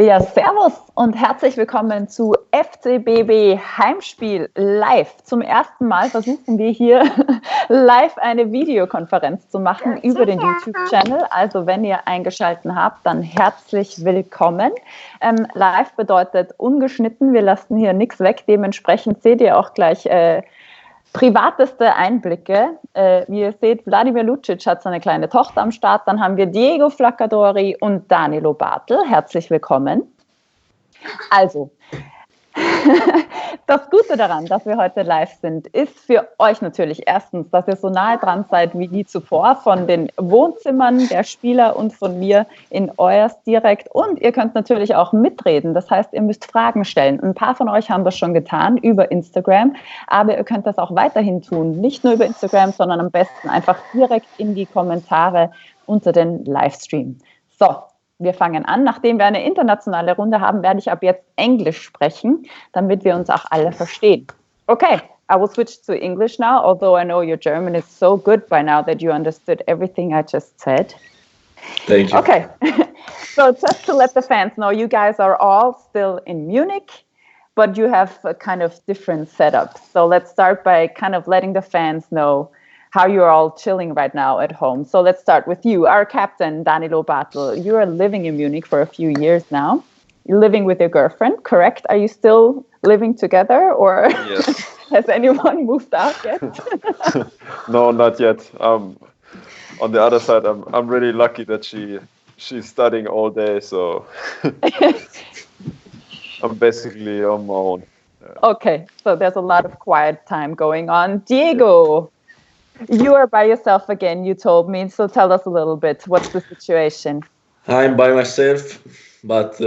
Ja, servus und herzlich willkommen zu FCBB Heimspiel live. Zum ersten Mal versuchen wir hier live eine Videokonferenz zu machen über den YouTube-Channel. Also wenn ihr eingeschaltet habt, dann herzlich willkommen. Live bedeutet ungeschnitten, wir lassen hier nichts weg. Dementsprechend seht ihr auch gleich privateste Einblicke. Wie ihr seht, Vladimir Lucic hat seine kleine Tochter am Start. Dann haben wir Diego Flaccadori und Danilo Barthel. Herzlich willkommen. Also, das Gute daran, dass wir heute live sind, ist für euch natürlich erstens, dass ihr so nahe dran seid wie nie zuvor, von den Wohnzimmern der Spieler und von mir in euers direkt. Und ihr könnt natürlich auch mitreden. Das heißt, ihr müsst Fragen stellen. Ein paar von euch haben das schon getan über Instagram, aber ihr könnt das auch weiterhin tun. Nicht nur über Instagram, sondern am besten einfach direkt in die Kommentare unter den Livestream. So. Wir fangen an. Nachdem wir eine internationale Runde haben, werde ich ab jetzt Englisch sprechen, damit wir uns auch alle verstehen. Okay, I will switch to English now, although I know your German is so good by now that you understood everything I just said. Thank you. Okay, so just to let the fans know, you guys are all still in Munich, but you have a kind of different setups. So let's start by kind of letting the fans know how you're all chilling right now at home. So let's start with you, our captain, Danilo Barthel. You are living in Munich for a few years now. You're living with your girlfriend, correct? Are you still living together, or Yes. has anyone moved out yet? No, not yet. On the other side, I'm really lucky that she's studying all day, so I'm basically on my own. Okay, so there's a lot of quiet time going on. Diego, you are by yourself again, you told me, so tell us a little bit. What's the situation? I'm by myself, but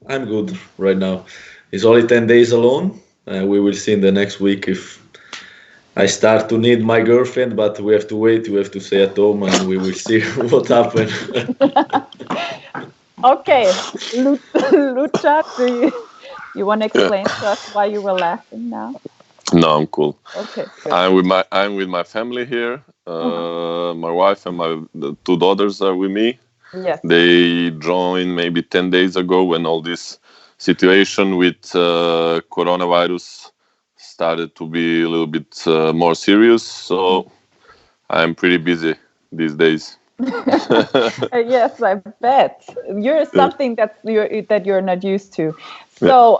I'm good right now. It's only 10 days alone. We will see in the next week if I start to need my girlfriend, but we have to wait. We have to stay at home and we will see what happens. Okay, Lucha, do you want to explain to us why you were laughing now? No, I'm cool. Okay. Good. I'm with my family here. My wife and the two daughters are with me. Yes. They joined maybe 10 days ago when all this situation with coronavirus started to be a little bit more serious. So I'm pretty busy these days. Yes, I bet. You're something that you're not used to. So,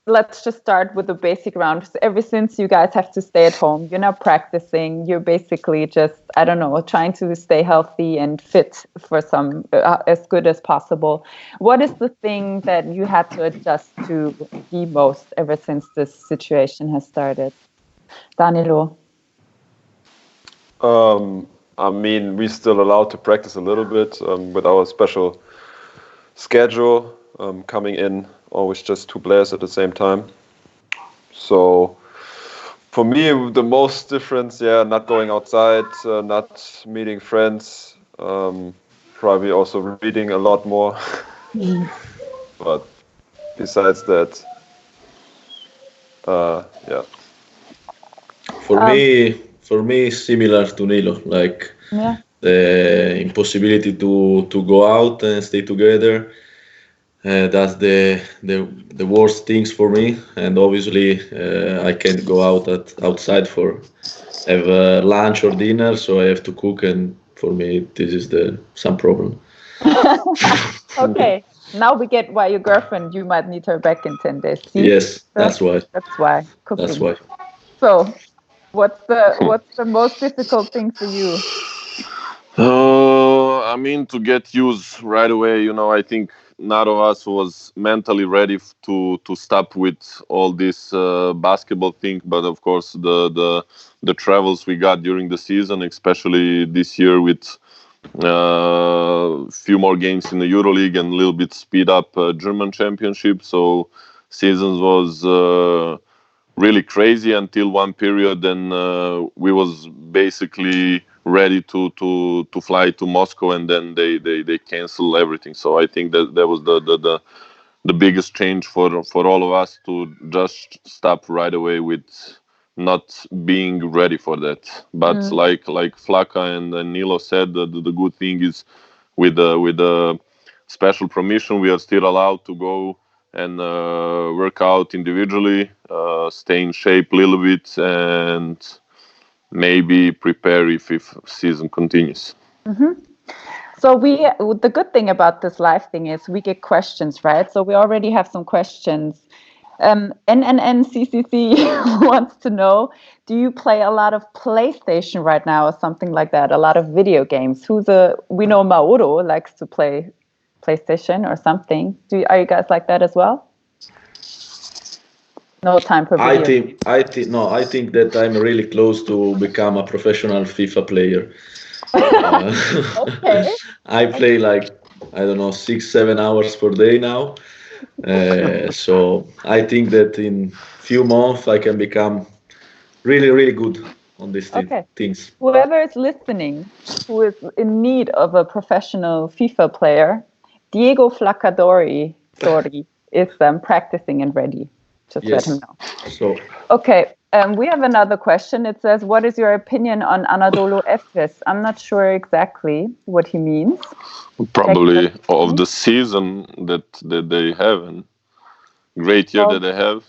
let's just start with the basic round. Ever since you guys have to stay at home, you're not practicing. You're basically just, I don't know, trying to stay healthy and fit for some as good as possible. What is the thing that you had to adjust to the most ever since this situation has started? Danilo. I mean, we're still allowed to practice a little bit with our special schedule coming in. Always just two players at the same time. So for me, the most difference, not going outside, not meeting friends, probably also reading a lot more. But besides that, yeah. For me, similar to Nilo, like the impossibility to go out and stay together. That's the worst things for me, and obviously I can't go outside for have lunch or dinner, so I have to cook, and for me this is some problem. Okay, now we get why your girlfriend, you might need her back in 10 days. See? Yes, that's why. That's why cooking. That's why. So, what's the most difficult thing for you? I mean, to get used right away, I think none of us was mentally ready to stop with all this basketball thing. But of course, the travels we got during the season, especially this year with few more games in the EuroLeague and a little bit speed up German Championship. So seasons was really crazy until one period, and we was basically ready to fly to Moscow, and then they cancel everything. So I think that was the biggest change for all of us, to just stop right away with not being ready for that. But like Flacca and Nilo said, the good thing is with the special permission, we are still allowed to go and work out individually, stay in shape a little bit, and maybe prepare if season continues. Mm-hmm. So the good thing about this live thing is we get questions, right? So we already have some questions. NNNCCC wants to know, do you play a lot of PlayStation right now or something like that? A lot of video games? We know Mauro likes to play PlayStation or something. Are you guys like that as well? No time for video. I think that I'm really close to become a professional FIFA player. Okay. I play 6-7 hours per day now. So I think that in few months I can become really, really good on these things. Whoever is listening, who is in need of a professional FIFA player, Diego Flaccadori is practicing and ready. Just let him know. Okay, we have another question. It says, what is your opinion on Anadolu Efes? I'm not sure exactly what he means. Probably of the season that they have, and great year that they have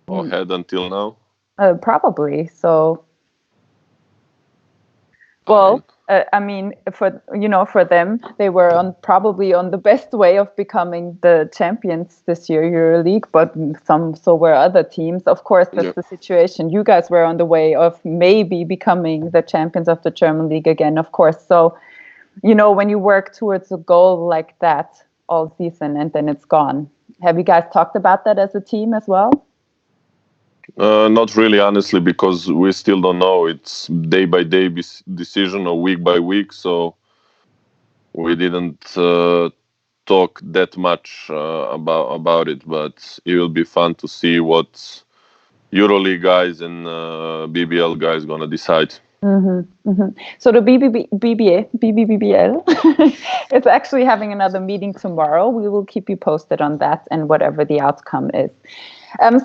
or had until now. Probably. So, well, for them, they were probably on the best way of becoming the champions this year, EuroLeague, but so were other teams. Of course, that's the situation. You guys were on the way of maybe becoming the champions of the German league again, of course. So, when you work towards a goal like that all season and then it's gone. Have you guys talked about that as a team as well? Not really, honestly, because we still don't know. It's day by day decision or week by week, so we didn't talk that much about it. But it will be fun to see what EuroLeague guys and BBL guys gonna decide. Mm-hmm, mm-hmm. So the BBBL is actually having another meeting tomorrow. We will keep you posted on that and whatever the outcome is.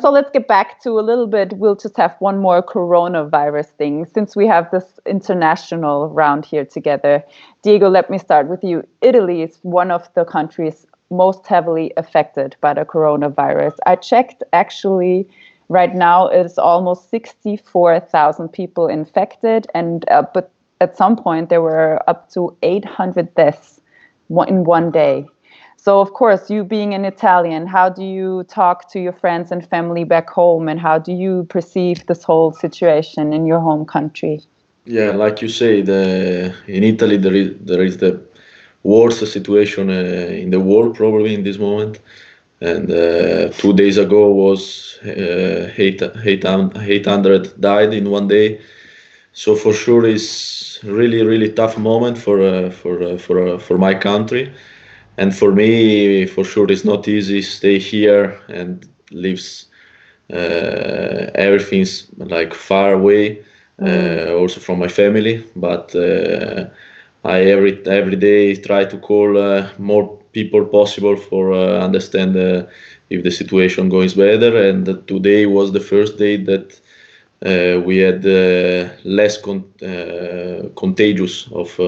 So let's get back to a little bit. We'll just have one more coronavirus thing since we have this international round here together. Diego, let me start with you. Italy is one of the countries most heavily affected by the coronavirus. I checked actually. Right now, it's almost 64,000 people infected, and but at some point there were up to 800 deaths in one day. So, of course, you being an Italian, how do you talk to your friends and family back home, and how do you perceive this whole situation in your home country? Yeah, like you say, in Italy there is the worst situation in the world probably in this moment. And 2 days ago was 800 died in one day. So for sure, it's really, really tough moment for my country, and for me, for sure, it's not easy. Stay here and lives everything's far away, also from my family. But I every day try to call more people possible for understand if the situation goes better. And today was the first day that we had less contagious of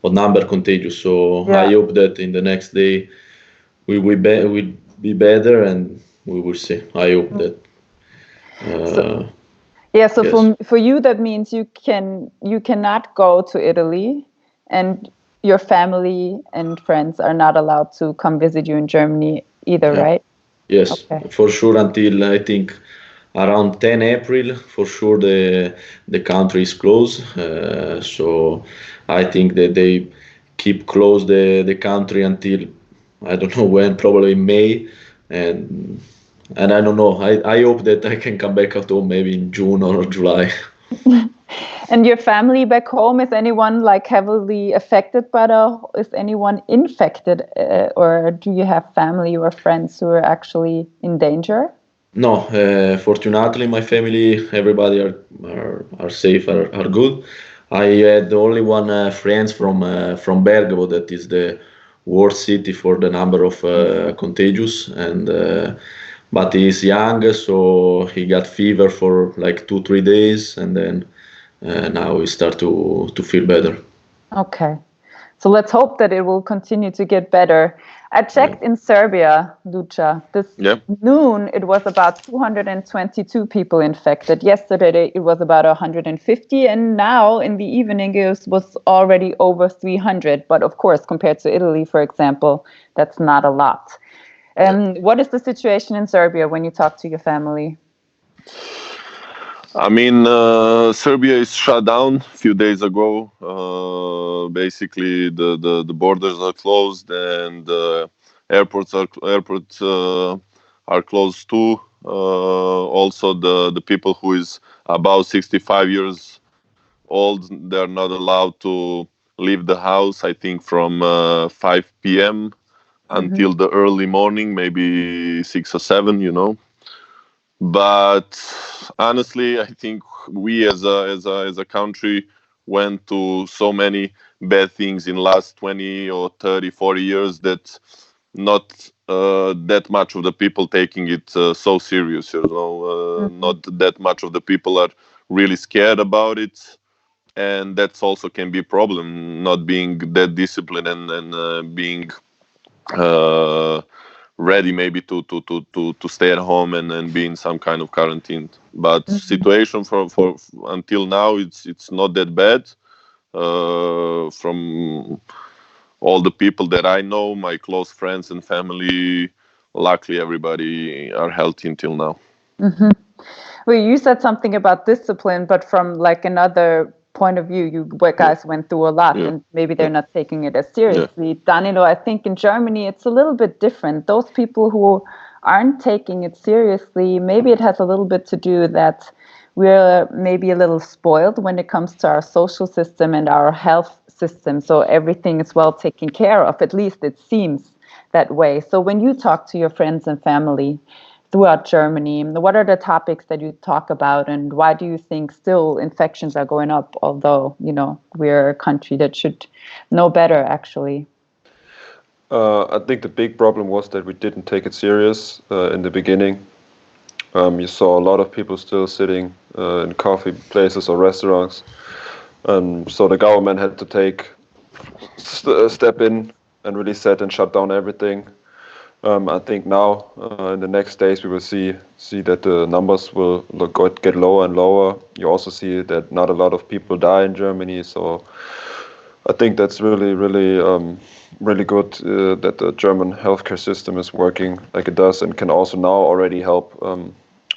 number contagious. So I hope that in the next day we will be better, and we will see. I hope that. So yes. For you that means you cannot go to Italy, and your family and friends are not allowed to come visit you in Germany either, right? Yes, for sure, until I think around 10 April, for sure the country is closed. So I think that they keep closed the country until, I don't know when, probably May. And I don't know, I hope that I can come back at home maybe in June or July. And your family back home, is anyone heavily affected by is anyone infected, or do you have family or friends who are actually in danger? No, fortunately my family, everybody are safe, are good. I had only one friend from Bergamo, that is the worst city for the number of contagious, and but he's young, so he got fever for 2-3 days, and then now we start to feel better. Okay. So let's hope that it will continue to get better. I checked in Serbia, Lucia. This noon, it was about 222 people infected. Yesterday, it was about 150. And now in the evening, it was already over 300. But of course, compared to Italy, for example, that's not a lot. What is the situation in Serbia when you talk to your family? I mean, Serbia is shut down a few days ago. Basically, the borders are closed and airports are closed too. Also, the people who is about 65 years old, they're not allowed to leave the house. I think from 5 p.m. until the early morning, maybe 6 or 7. But honestly, I think we as a country went to so many bad things in last 20 or 30, 40 years that not that much of the people taking it so serious. Not that much of the people are really scared about it, and that's also can be a problem. Not being that disciplined and being ready maybe to stay at home and be in some kind of quarantine. But situation for until now it's not that bad. From all the people that I know, my close friends and family, luckily everybody are healthy until now. Well, you said something about discipline, but from like another point of view, you guys went through a lot and maybe they're not taking it as seriously. Danilo, I think in Germany it's a little bit different. Those people who aren't taking it seriously, maybe it has a little bit to do that we're maybe a little spoiled when it comes to our social system and our health system. So everything is well taken care of, at least it seems that way. So when you talk to your friends and family throughout Germany, what are the topics that you talk about, and why do you think still infections are going up, although, we're a country that should know better, actually? I think the big problem was that we didn't take it serious in the beginning. You saw a lot of people still sitting in coffee places or restaurants. So the government had to take step in and really set and shut down everything. I think now in the next days we will see that the numbers will get lower and lower. You also see that not a lot of people die in Germany, so I think that's really good that the German healthcare system is working like it does and can also now already help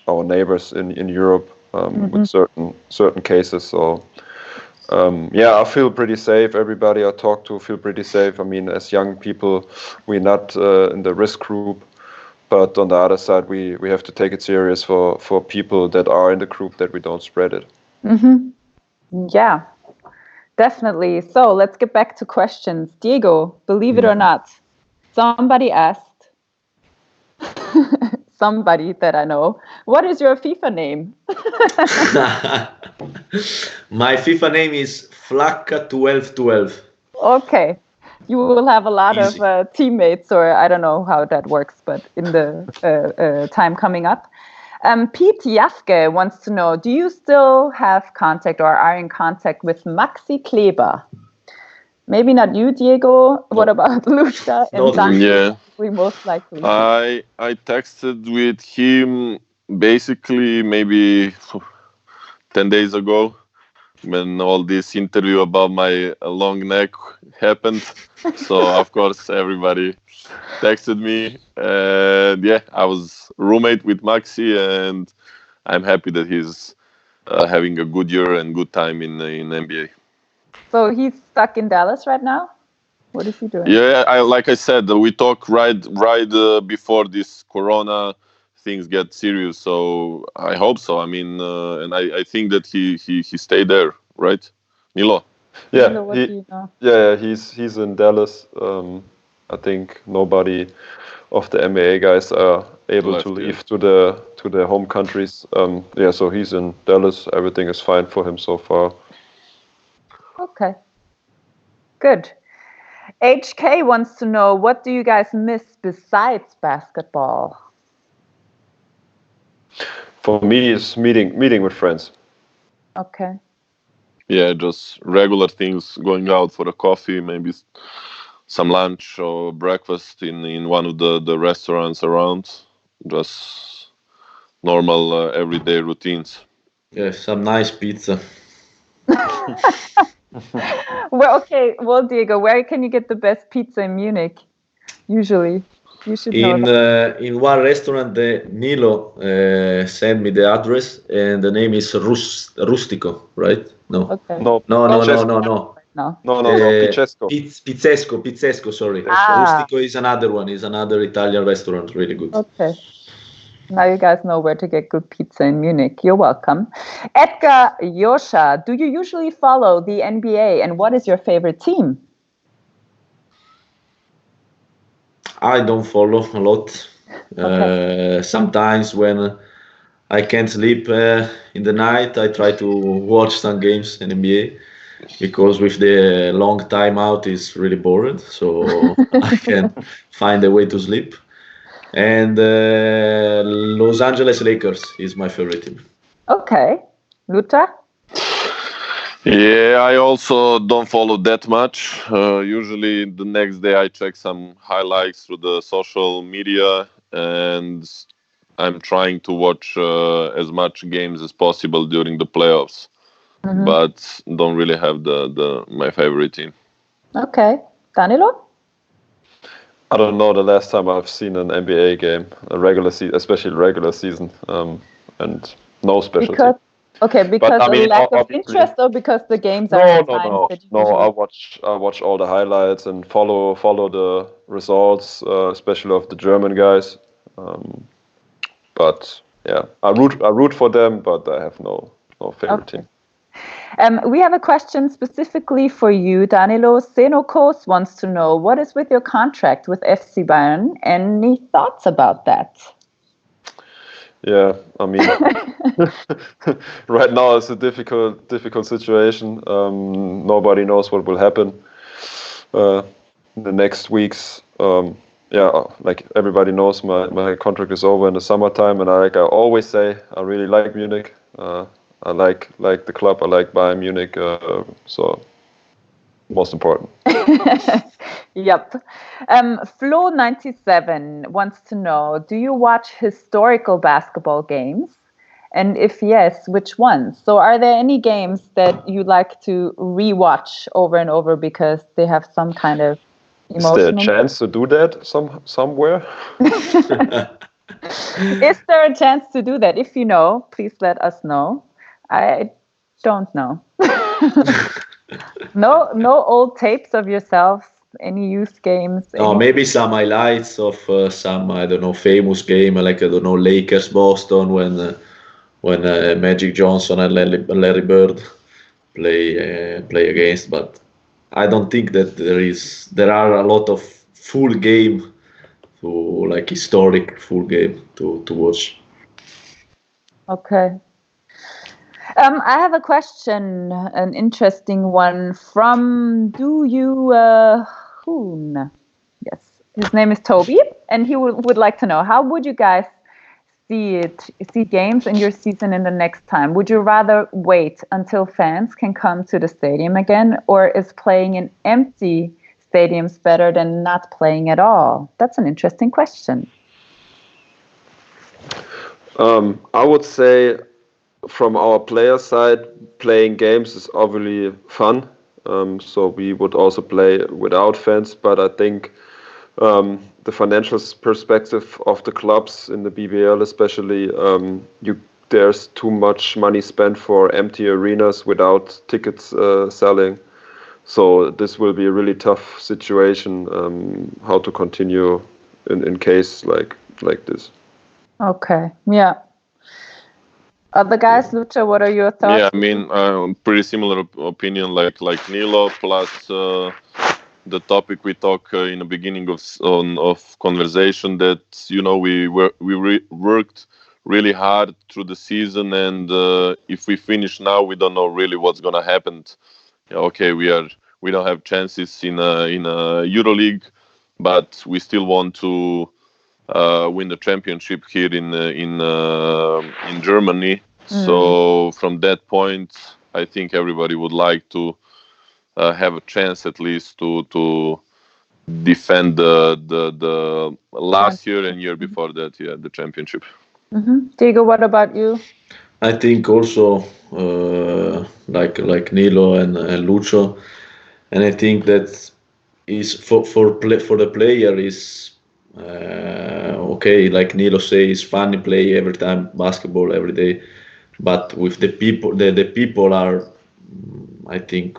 our neighbors in Europe with certain cases. So I feel pretty safe. Everybody I talk to feel pretty safe. I mean, as young people, we're not in the risk group, but on the other side, we have to take it serious for people that are in the group, that we don't spread it. Yeah, definitely. So let's get back to questions. Diego, believe it or not, somebody asked, somebody that I know, what is your FIFA name? My FIFA name is Flacca1212. Okay. You will have a lot of teammates, or I don't know how that works, but in the time coming up. Pete Jafke wants to know, do you still have contact or are in contact with Maxi Kleber? Maybe not you, Diego. What about Lucia and Danilo? We most likely. I texted with him basically maybe 10 days ago when all this interview about my long neck happened. So of course everybody texted me, and I was roommate with Maxi, and I'm happy that he's having a good year and good time in NBA. So he's stuck in Dallas right now? What is he doing? Yeah, like I said, we talked right before this Corona things get serious. So I hope so. I mean, and I think that he stayed there, right, Nilo? Yeah, he's in Dallas. I think nobody of the NBA guys are able to leave to their home countries. So he's in Dallas. Everything is fine for him so far. Okay, good. HK wants to know, what do you guys miss besides basketball? For me, it's meeting with friends. Okay. Yeah, just regular things, going out for a coffee, maybe some lunch or breakfast in one of the restaurants around. Just normal everyday routines. Yeah, some nice pizza. Well, Diego, where can you get the best pizza in Munich? Usually, you should know that. In one restaurant, Nilo sent me the address, and the name is Rustico, right? No. Okay. No, No. No. Pizzesco, sorry. Rustico is another one. Is another Italian restaurant, really good. Okay. Now you guys know where to get good pizza in Munich. You're welcome. Edgar Joscha, do you usually follow the NBA, and what is your favorite team? I don't follow a lot. Okay. Sometimes when I can't sleep in the night, I try to watch some games in NBA, because with the long time out is really bored, so I can find a way to sleep. And Los Angeles Lakers is my favorite team. Okay. Luta? Yeah, I also don't follow that much. Usually the next day I check some highlights through the social media, and I'm trying to watch as much games as possible during the playoffs. Mm-hmm. But don't really have my favorite team. Okay. Danilo? I don't know the last time I've seen an NBA game, especially regular season, and no special team. Okay, because of lack of interest, or because the games are I watch all the highlights and follow the results, especially of the German guys. But yeah, I root for them, but I have no favorite team. We have a question specifically for you, Danilo. Senokos wants to know, what is with your contract with FC Bayern? Any thoughts about that? Yeah, I mean, right now it's a difficult situation. Nobody knows what will happen in the next weeks. Like everybody knows, my contract is over in the summertime, and I always say, I really like Munich. I like the club. I like Bayern Munich. So most important. Yep. Flo97 wants to know, do you watch historical basketball games? And if yes, which ones? So are there any games that you like to rewatch over and over because they have some kind of emotional... Is there a chance to do that somewhere? Is there a chance to do that? If you know, please let us know. I don't know. No old tapes of yourself, any youth games? Maybe some highlights of some, I don't know, famous game, like, I don't know, Lakers Boston, when Magic Johnson and Larry Bird play against. But I don't think that there are a lot of full game, like historic full game to watch. Okay. I have a question, an interesting one from Hoon. Yes, his name is Toby, and he would like to know, how would you guys see games in your season in the next time? Would you rather wait until fans can come to the stadium again, or is playing in empty stadiums better than not playing at all? That's an interesting question. I would say, from our player side, playing games is obviously fun. So we would also play without fans. But I think the financial perspective of the clubs in the BBL, especially, there's too much money spent for empty arenas without tickets selling. So this will be a really tough situation. How to continue in case like this. Okay. Yeah. Other guys, Lucha, what are your thoughts? Yeah, I mean, pretty similar opinion like Nilo, plus the topic we talk in the beginning of conversation, that we worked really hard through the season, and if we finish now, we don't know really what's gonna happen. Yeah, okay, we don't have chances in a EuroLeague, but we still want to win the championship here in Germany. So from that point, I think everybody would like to have a chance at least to defend the last year and year before that, the championship. Diego, what about you? I think also like Nilo and Lucio, and I think that is for the player is okay. Like Nilo says, funny play every time basketball every day, but with the people, the people are, I think,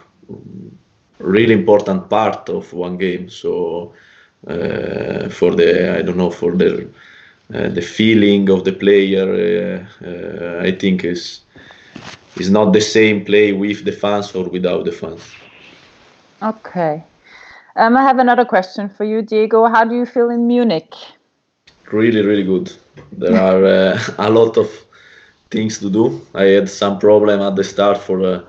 really important part of one game. So for the feeling of the player, I think is not the same play with the fans or without the fans. Okay. I have another question for you, Diego. How do you feel in Munich? Really, really good. There are a lot of things to do. I had some problem at the start for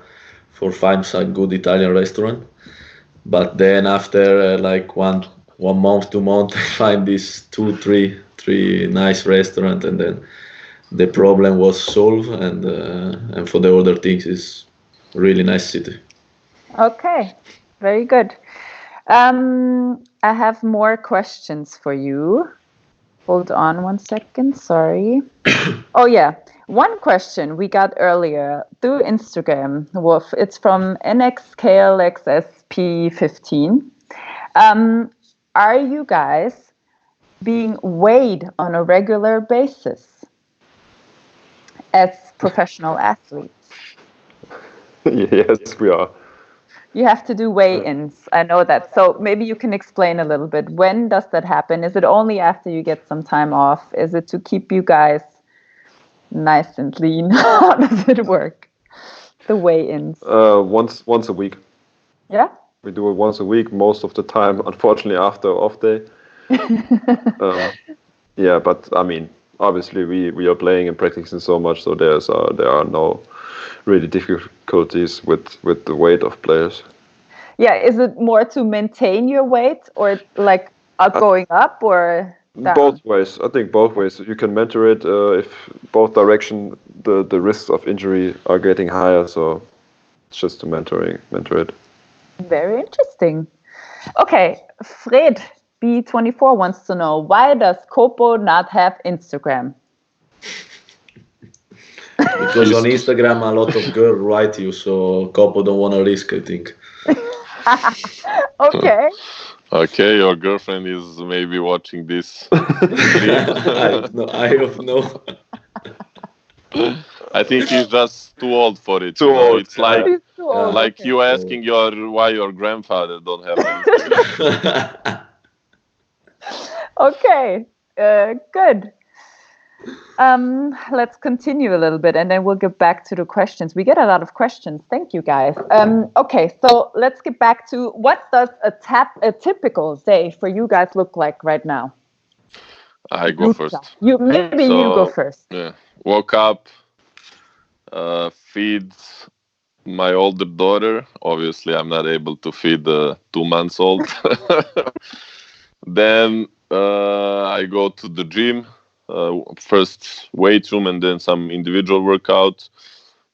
find some good Italian restaurant, but then after like one month, 2 months, I find these three nice restaurant, and then the problem was solved. And for the other things, is really nice city. Okay, very good. I have more questions for you. Hold on 1 second. Sorry. Oh yeah, one question we got earlier through Instagram. It's from NXKLXSP15. Are you guys being weighed on a regular basis as professional athletes? Yes, we are. You have to do weigh-ins. I know that. So maybe you can explain a little bit. When does that happen? Is it only after you get some time off? Is it to keep you guys nice and lean? How does it work? The weigh-ins. Once a week. Yeah? We do it once a week, most of the time, unfortunately, after off day. Yeah, but I mean, obviously we are playing and practicing so much, so there are no really difficulties with the weight of players. Yeah, is it more to maintain your weight, or like going up or down? Both ways. I think both ways. You can mentor it if both direction the risks of injury are getting higher, so it's just to mentor it. Very interesting. Okay, Fred B24 wants to know, why does Kopo not have Instagram? Because on Instagram a lot of girls write you, so Kopo don't want to risk, I think. Okay. Okay, your girlfriend is maybe watching this. I hope no. I think he's just too old for it. Too old. It's like He's too old, like okay. you asking why your grandfather don't have an Instagram. Okay, good. Let's continue a little bit, and then we'll get back to the questions. We get a lot of questions. Thank you, guys. Okay, so let's get back to, what does a typical day for you guys look like right now? I go first. You go first. Yeah, woke up, feed my older daughter. Obviously, I'm not able to feed the 2 months old. Then I go to the gym. First weight room and then some individual workout.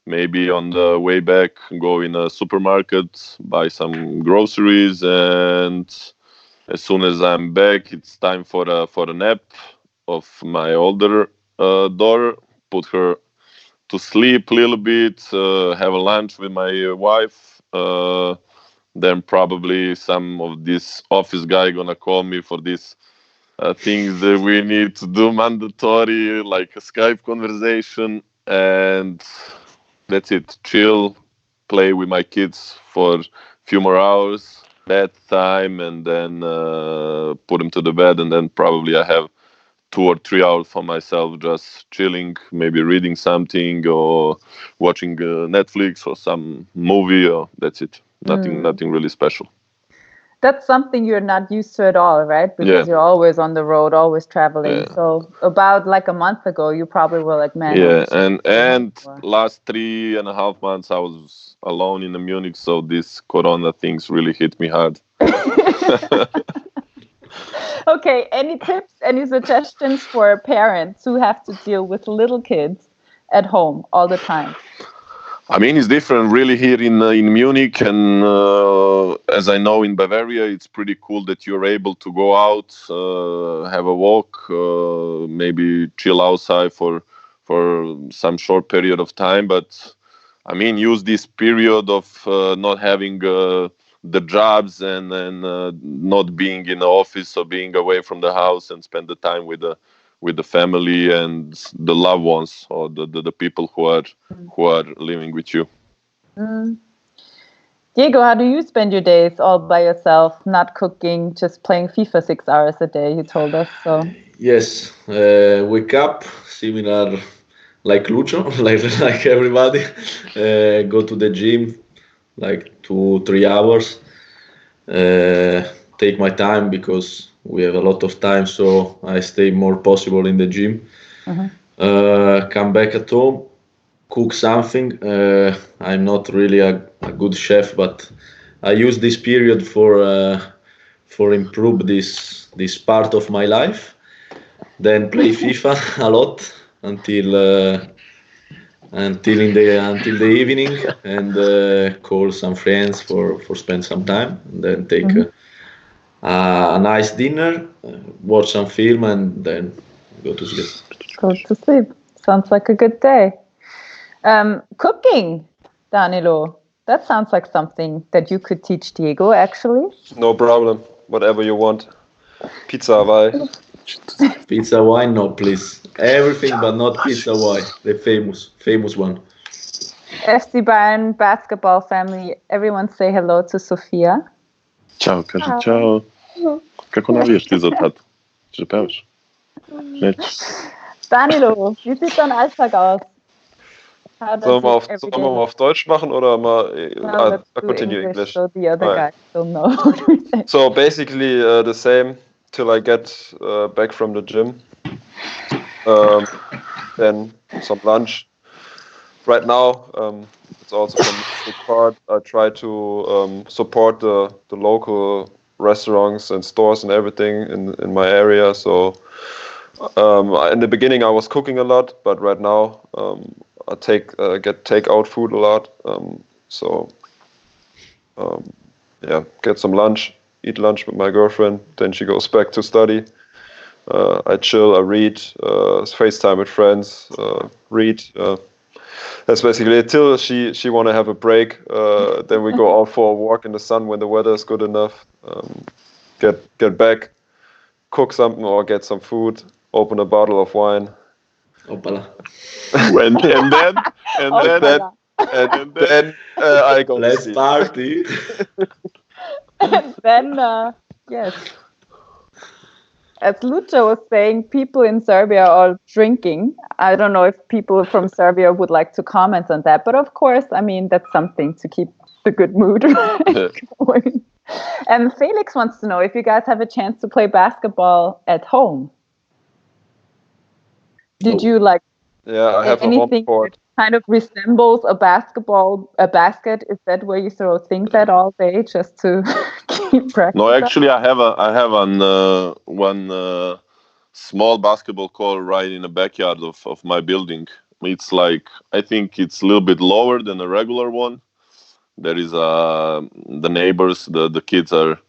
Maybe on the way back, go in a supermarket, buy some groceries, and as soon as I'm back, it's time for a nap of my older daughter. Put her to sleep a little bit, have a lunch with my wife. Then probably some of this office guy gonna call me for this things that we need to do mandatory, like a Skype conversation, and that's it. Chill, play with my kids for a few more hours, bedtime, and then put them to the bed, and then probably I have 2 or 3 hours for myself, just chilling, maybe reading something or watching Netflix or some movie, or that's it. Nothing really special. That's something you're not used to at all, right? Because you're always on the road, always traveling. Yeah. So about like a month ago, you probably were like, man. Yeah, and last 3.5 months I was alone in Munich, so this Corona things really hit me hard. Okay, any tips, any suggestions for parents who have to deal with little kids at home all the time? I mean, it's different really here in Munich, and as I know in Bavaria, it's pretty cool that you're able to go out, have a walk, maybe chill outside for some short period of time. But I mean, use this period of not having the jobs and not being in the office or being away from the house, and spend the time with the family and the loved ones, or the people who are living with you. Diego, how do you spend your days all by yourself, not cooking, just playing FIFA 6 hours a day? You told us so. Yes, wake up, similar like Lucio, like everybody. Go to the gym, like 2-3 hours. Take my time because we have a lot of time, so I stay more possible in the gym. Come back at home, cook something. I'm not really a good chef, but I use this period for improve this part of my life. Then play FIFA a lot until the evening, and call some friends for spend some time, and then take a nice dinner, watch some film, and then go to sleep. Go to sleep. Sounds like a good day. Cooking, Danilo. That sounds like something that you could teach Diego, actually. No problem. Whatever you want. Pizza Hawaii. Pizza Hawaii, no, please. Everything but not Pizza Hawaii, the famous one. FC Bayern basketball family, everyone say hello to Sofia. Ciao, кажи ciao. Kako navijaš ti za tatu? Že pevaš? Nećeš. Danilo, wie sieht dein Alltag aus? Sollen wir mal auf Deutsch machen oder mal continue English? So the other guys don't know. So basically the same till I get back from the gym. Then some lunch. Right now, it's also from the part. I try to support the local restaurants and stores and everything in my area. So in the beginning, I was cooking a lot, but right now I get takeout food a lot. Get some lunch, eat lunch with my girlfriend. Then she goes back to study. I chill, I read, FaceTime with friends, read. That's basically it. Till she want to have a break. Then we go out for a walk in the sun when the weather is good enough. Get back, cook something or get some food. Open a bottle of wine. Opala. and then I go. Let's party. And then yes. As Lucio was saying, people in Serbia are drinking. I don't know if people from Serbia would like to comment on that, but of course, I mean, that's something to keep the good mood going. And Felix wants to know if you guys have a chance to play basketball at home. Did you like I have anything that kind of resembles a basket? Is that where you throw things at all day just to keep practice? No, actually, I have one small basketball court right in the backyard of my building. It's like, I think it's a little bit lower than a regular one. There is the neighbors, the kids are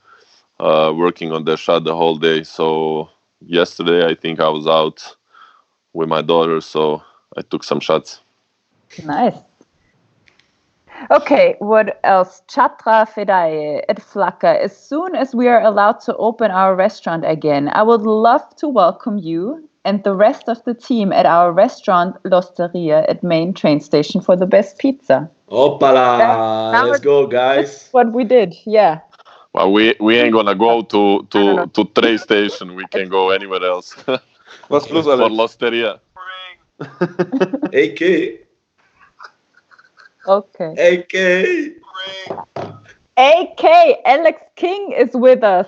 working on their shot the whole day. So yesterday, I think I was out with my daughter, so I took some shots. Nice. Okay, what else? Chatra Fedaye at Flacca. As soon as we are allowed to open our restaurant again, I would love to welcome you and the rest of the team at our restaurant L'Osteria at Main train station for the best pizza. Opala! Let's go, guys. That's what we did, yeah. Well, we ain't gonna go to train station. We can go anywhere else. What's plus for L'Osteria? AK. Okay. AK, Alex King is with us.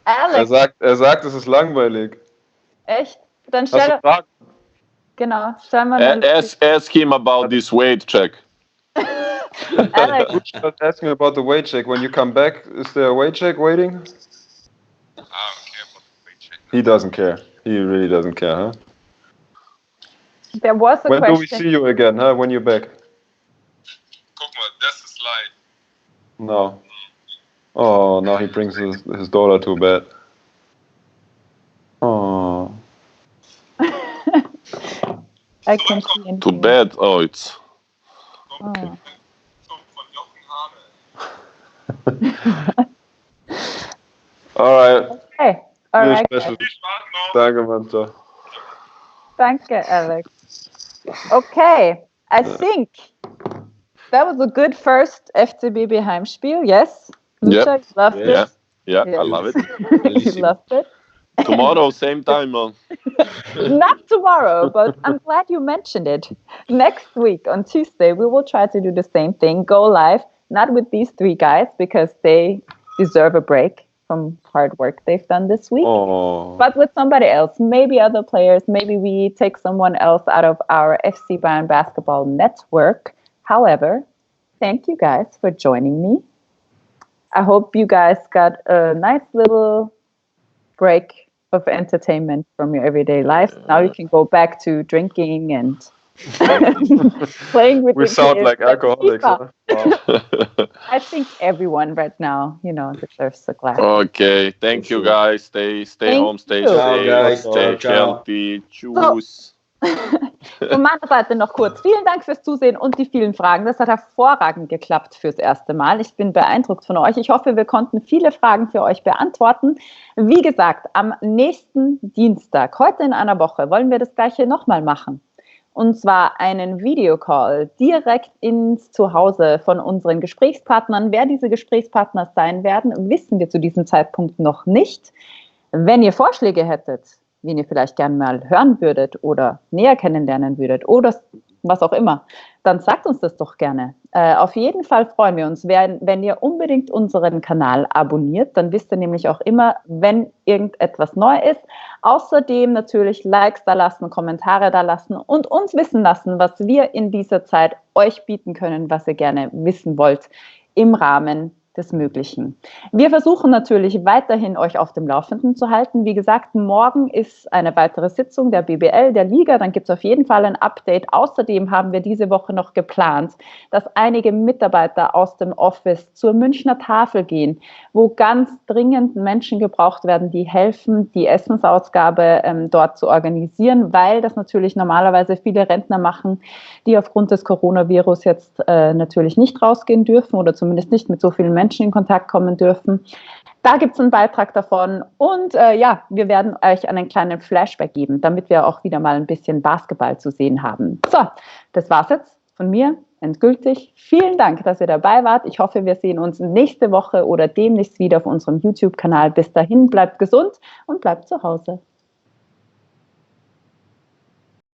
Alex. sagt, es ist langweilig. Echt? Dann stell Fragen? Genau, stell mal ask him about this weight check. Alex. Ask me about the weight check. When you come back, is there a weight check waiting? I don't care about the weight check. He doesn't care. He really doesn't care, huh? There was a question. When do we see you again, huh? When you're back? No. Oh, now he brings his daughter to bed. Oh. I can see in To here. bed. Oh, it's Oh. Alright. Okay, all right. Special. Danke, Manta. Danke, Alex. Okay, I think that was a good first FCBB Heimspiel. Yes, Lucia, you loved yeah, it. yeah. Yes. I love it. You loved it. Tomorrow, same time, man. Not tomorrow, but I'm glad you mentioned it. Next week on Tuesday, we will try to do the same thing, go live, not with these three guys because they deserve a break from hard work they've done this week, but with somebody else, maybe other players, maybe we take someone else out of our FC Bayern basketball network. However, thank you guys for joining me. I hope you guys got a nice little break of entertainment from your everyday life. Now you can go back to drinking and playing with We your sound kids like alcoholics. Huh? Wow. I think everyone right now, deserves a glass. Okay, thank you guys. Stay Thank home, stay you. Ciao, safe, guys. stay Ciao, ciao. healthy. Tschüss. Von meiner Seite noch kurz. Vielen Dank fürs Zusehen und die vielen Fragen. Das hat hervorragend geklappt fürs erste Mal. Ich bin beeindruckt von euch. Ich hoffe, wir konnten viele Fragen für euch beantworten. Wie gesagt, am nächsten Dienstag, heute in einer Woche, wollen wir das Gleiche nochmal machen. Und zwar einen Videocall direkt ins Zuhause von unseren Gesprächspartnern. Wer diese Gesprächspartner sein werden, wissen wir zu diesem Zeitpunkt noch nicht. Wenn ihr Vorschläge hättet, wen ihr vielleicht gerne mal hören würdet oder näher kennenlernen würdet oder was auch immer, dann sagt uns das doch gerne. Auf jeden Fall freuen wir uns, wenn ihr unbedingt unseren Kanal abonniert, dann wisst ihr nämlich auch immer, wenn irgendetwas neu ist. Außerdem natürlich Likes da lassen, Kommentare da lassen und uns wissen lassen, was wir in dieser Zeit euch bieten können, was ihr gerne wissen wollt im Rahmen des Möglichen. Wir versuchen natürlich weiterhin, euch auf dem Laufenden zu halten. Wie gesagt, morgen ist eine weitere Sitzung der BBL, der Liga. Dann gibt es auf jeden Fall ein Update. Außerdem haben wir diese Woche noch geplant, dass einige Mitarbeiter aus dem Office zur Münchner Tafel gehen, wo ganz dringend Menschen gebraucht werden, die helfen, die Essensausgabe dort zu organisieren, weil das natürlich normalerweise viele Rentner machen, die aufgrund des Coronavirus jetzt natürlich nicht rausgehen dürfen oder zumindest nicht mit so vielen Menschen in Kontakt kommen dürfen. Da gibt es einen Beitrag davon und wir werden euch einen kleinen Flashback geben, damit wir auch wieder mal ein bisschen Basketball zu sehen haben. So, das war's jetzt von mir, endgültig. Vielen Dank, dass ihr dabei wart. Ich hoffe, wir sehen uns nächste Woche oder demnächst wieder auf unserem YouTube-Kanal. Bis dahin, bleibt gesund und bleibt zu Hause.